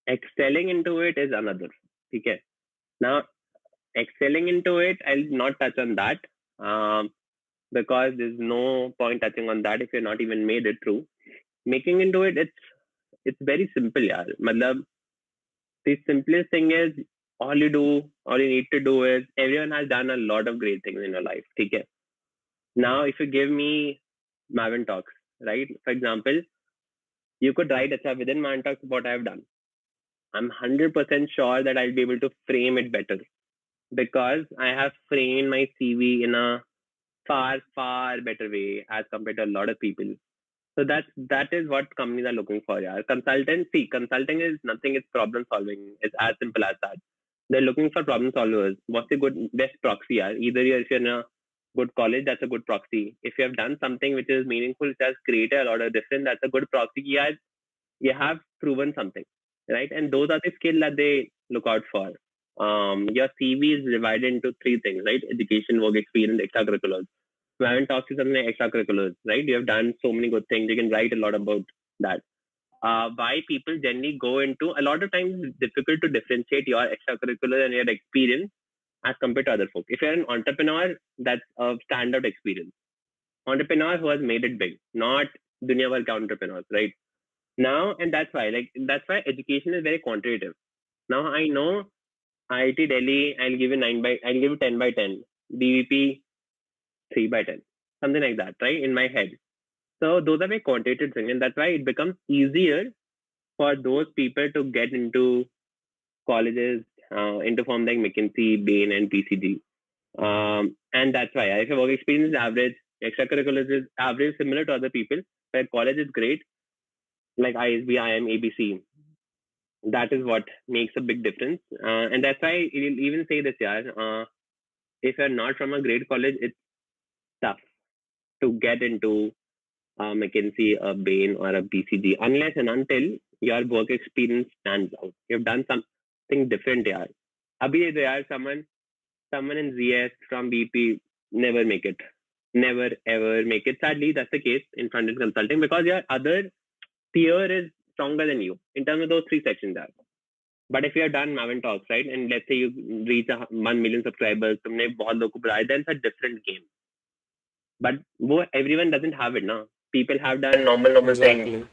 Excelling into it is another. Okay. Now, excelling into it, I'll not touch on that. Um, because there's no point touching on that if you're not even made it through. Making into it, it's very simple, yeah. Matlab, the simplest thing is all you need to do is everyone has done a lot of great things in your life. Okay. Now, if you give me Maven Talks, right? For example, you could write within Maven Talks what I've done. I'm 100% sure that I'll be able to frame it better because I have framed my CV in a far, far better way as compared to a lot of people. So that is what companies are looking for. Yeah, consulting is nothing. It's problem solving. It's as simple as that. They're looking for problem solvers. What's a good best proxy? Yeah, if you're in a good college, that's a good proxy. If you have done something which is meaningful, which has created a lot of difference, that's a good proxy. Yeah, you have proven something, right? And those are the skills that they look out for. Your CV is divided into three things, right? Education, work experience, extracurriculars. We haven't talked to something like extracurriculars, right? You have done so many good things. You can write a lot about that. Why people generally go into a lot of times it's difficult to differentiate your extracurricular and your experience as compared to other folks. If you're an entrepreneur, that's a standout experience. Entrepreneur who has made it big, not dunya bhar ke entrepreneurs, right? Now, and that's why education is very quantitative. Now I know IIT Delhi, I'll give you 10/10, BVP 3/10, something like that, right? In my head. So those are very quantitative things, and that's why it becomes easier for those people to get into colleges, into firms like McKinsey, Bain, and BCG. And that's why if your work experience is average, extracurriculars is average, similar to other people, but college is great, like ISB, IM, ABC. That is what makes a big difference. And that's why you'll even say this, yeah. If you're not from a great college, it's tough to get into McKinsey, a Bain, or a BCG, unless and until your work experience stands out. You've done something different, yeah. Abhi, there someone in ZS from BP never make it, never ever make it. Sadly, that's the case in front end consulting because your other peer is stronger than you in terms of those three sections. Are. But if you have done Maven Talks, right, and let's say you reach 1 million subscribers, तुमने बहुत लोगों को बुलाया, then it's a different game. But everyone doesn't have it, ना. People have done normal things. Exactly.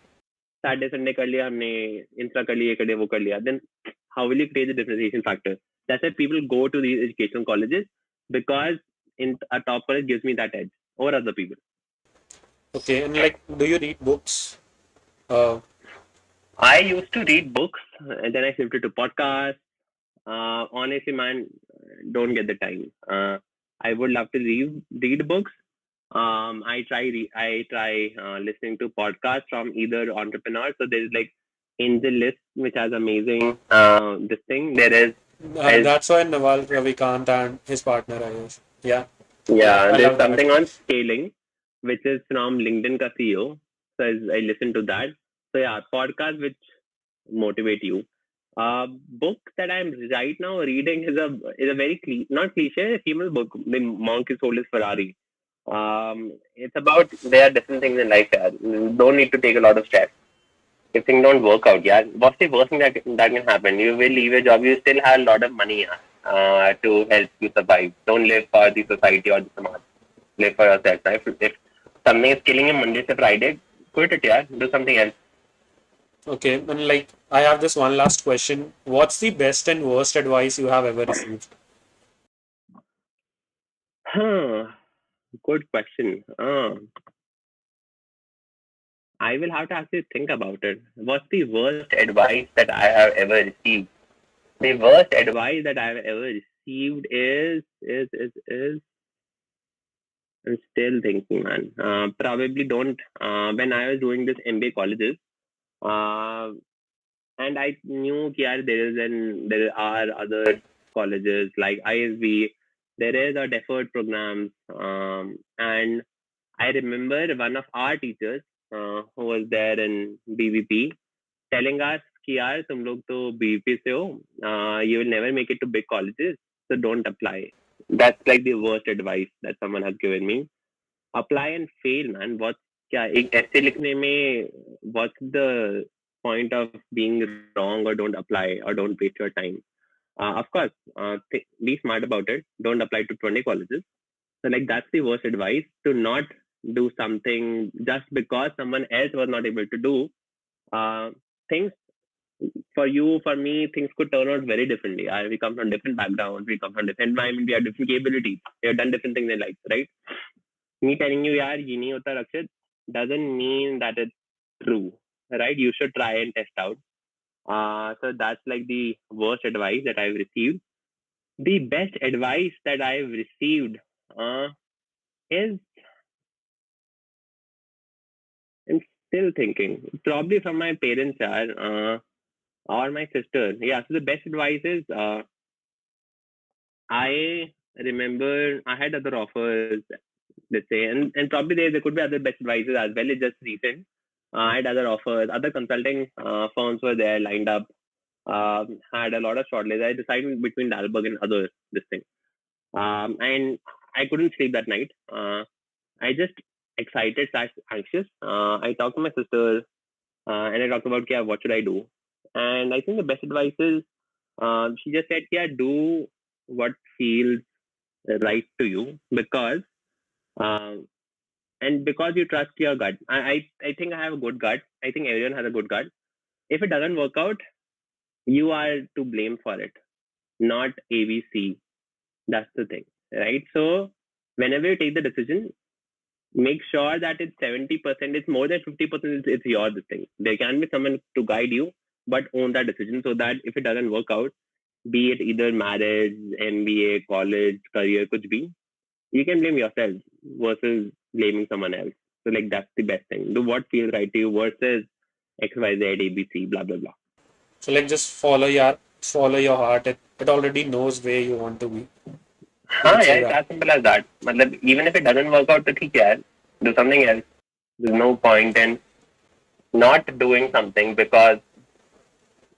Saturday, Sunday कर लिया हमने, Insta कर लिया, कर लिया, वो कर लिया. Then how will you create the differentiation factor? That's why people go to these educational colleges because in a top college gives me that edge over other people. Okay, and like, do you read books? Uh, I used to read books and then I shifted to podcasts. Honestly, man, don't get the time. I would love to read books. I try listening to podcasts from either entrepreneurs. So there's like Angel List, which has amazing this thing. There's that's why Naval Ravikant and his partner, I guess. Yeah, yeah, I there's love that. something on scaling, which is from LinkedIn ka CEO. So I listen to that. So yeah, podcast which motivate you. Book that I'm right now reading is a very not cliche, female book. The monk is sold his Ferrari. It's about there are different things in life. Yeah. You don't need to take a lot of steps. If things don't work out, yeah, what's the worst thing that can happen? You will leave your job. You still have a lot of money, yeah, to help you survive. Don't live for the society or the samaj. Live for yourself. Right? If something is killing you Monday to Friday, quit it, yeah. Do something else. Okay, and like, I have this one last question. What's the best and worst advice you have ever received? Huh. Good question. I will have to actually think about it. What's the worst advice that I have ever received? The worst advice that I have ever received is I'm still thinking, man. Probably don't. When I was doing this MBA colleges, uh, and I knew yeah, there are other colleges like ISB. There is a deferred programs, and I remember one of our teachers who was there in BVP telling us कि यार तुम लोग तो BVP से हो, you will never make it to big colleges, so don't apply. That's like the worst advice that someone has given me. Apply and fail, man. क्या एक ऐसे लिखने में what's the point of being wrong or don't apply or don't waste your time? Of course, be smart about it. Don't apply to 20 colleges. So like that's the worst advice, to not do something just because someone else was not able to do. Things for you, for me, things could turn out very differently. We come from different backgrounds, we come from different environment, we have different capabilities, we have done different things in life, right? Me telling you, yaar, ye nahi hota Rakshit, doesn't mean that it's true, right? You should try and test out. So that's like the worst advice that I've received. The best advice that I've received is, I'm still thinking, probably from my parents, or my sister. Yeah, so the best advice is, I remember I had other offers, let's say, and probably there could be other best advices as well. It's just recent. I had other offers, other consulting firms were there lined up. Had a lot of shortlists. I decided between Dalberg and other this thing. And I couldn't sleep that night. I just excited slash anxious. I talked to my sister, and I talked about, yeah, what should I do? And I think the best advice is, she just said, yeah, do what feels right to you, because um, and because you trust your gut. I think I have a good gut. I think everyone has a good gut. If it doesn't work out, you are to blame for it, not ABC. That's the thing, right? So whenever you take the decision, make sure that it's 70%, it's more than 50%, it's your this thing. There can be someone to guide you, but own that decision, so that if it doesn't work out, be it either marriage, MBA, college, career, kuch bhi, you can blame yourself versus blaming someone else. So like that's the best thing. Do what feels right to you versus XYZ, ABC, blah blah blah. So like just follow your heart. It already knows where you want to be. You हाँ could यार, say it's that. as simple as that. मतलब even if it doesn't work out, तो ठीक है यार. Do something else. There's no point in not doing something because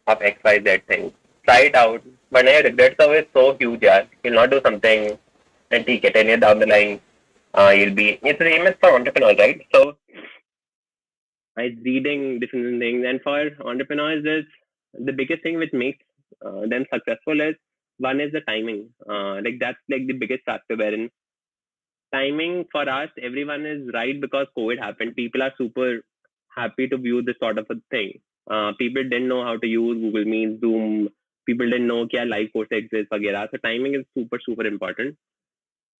of XYZ thing. Try it out. But your regrets are always so huge, yaar. You'll not do something, and take it 10 years down the line, you'll be. It's the same as for entrepreneurs, right? So I reading different things, and for entrepreneurs, is the biggest thing which makes them successful is, one is the timing. Like that's like the biggest factor, wherein timing for us, everyone is right because COVID happened. People are super happy to view this sort of a thing. People didn't know how to use Google Meet, Zoom. People didn't know क्या live course exists, वगैरह. So timing is super super important.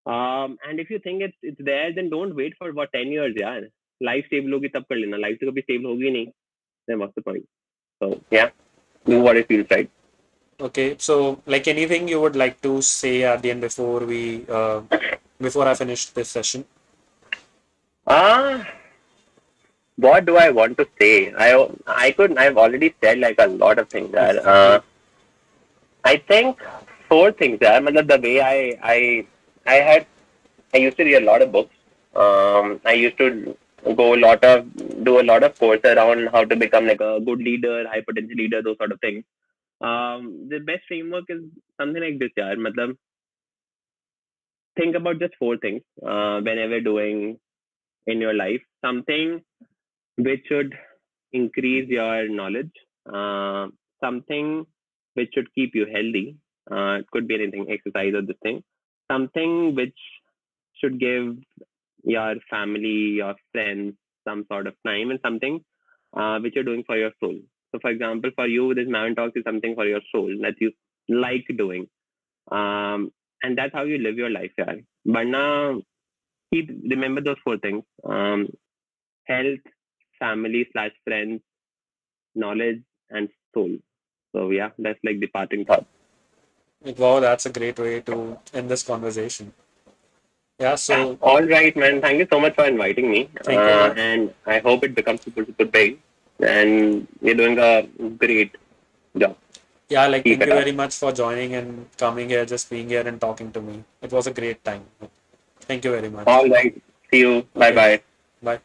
And if you think it's there, then don't wait for what 10 years, यार. Life stable होगी तब कर लेना. Life तो कभी stable होगी नहीं. Then what's the point? So yeah, do what it feels right. Okay, so like anything you would like to say at the end before I finish this session? Ah, what do I want to say? I've already said like a lot of things there. Exactly. I think four things there. मतलब the way I used to read a lot of books. I used to do a lot of course around how to become like a good leader, high potential leader, those sort of things. The best framework is something like this, yaar. मतलब think about just four things whenever doing in your life. Something which should increase your knowledge, something which should keep you healthy. It could be anything, exercise or this thing. Something which should give your family, your friends some sort of time, and something which you're doing for your soul. So, for example, for you, this Maven Talks is something for your soul that you like doing. And that's how you live your life, yeah. But now, remember those four things: health, family slash friends, knowledge, and soul. So yeah, that's like the parting thought. Like, wow, that's a great way to end this conversation. Yeah, so All right, man. Thank you so much for inviting me, thank you very and I hope it becomes super super big. And you're doing a great job. yeah, like Keep thank it you up. very much for joining and coming here, just being here and talking to me. It was a great time. Thank you very much. All right. See you. Bye Okay, bye. bye.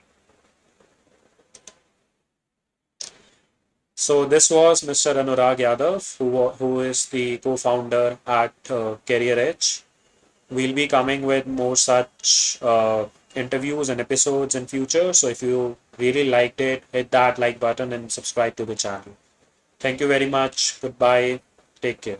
So this was Mr. Anurag Yadav, who is the co-founder at Career Edge. We'll be coming with more such interviews and episodes in future. So if you really liked it, hit that like button and subscribe to the channel. Thank you very much. Goodbye. Take care.